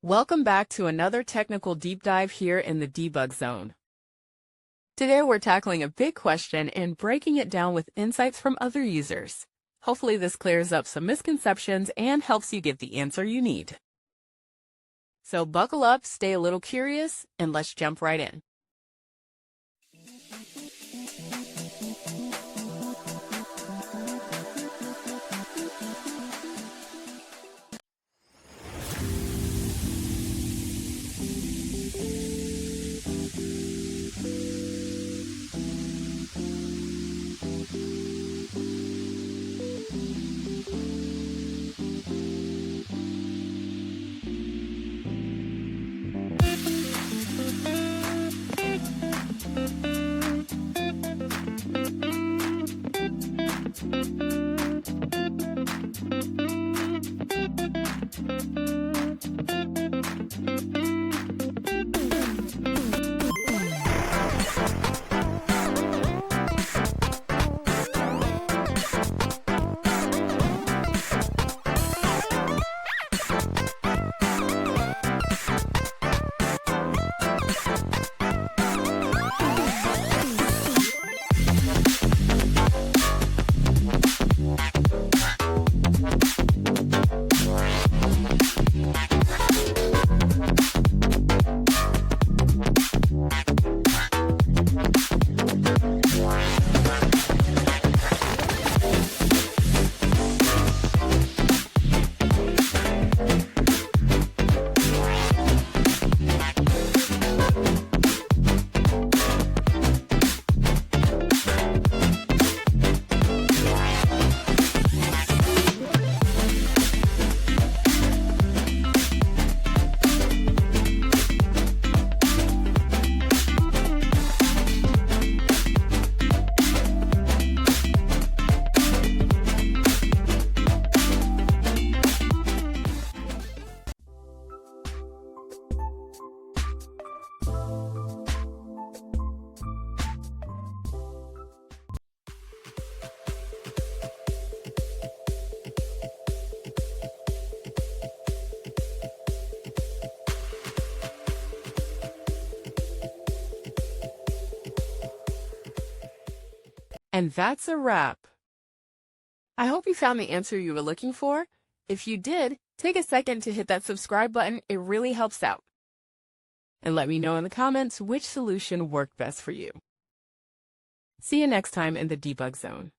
Welcome back to another technical deep dive here in the debug zone. Today we're tackling a big question and breaking it down with insights from other users. Hopefully this clears up some misconceptions and helps you get the answer you need. So buckle up, stay a little curious, and let's jump right in. And that's a wrap. I hope you found the answer you were looking for. If you did, take a second to hit that subscribe button. It really helps out. And let me know in the comments which solution worked best for you. See you next time in the debug zone.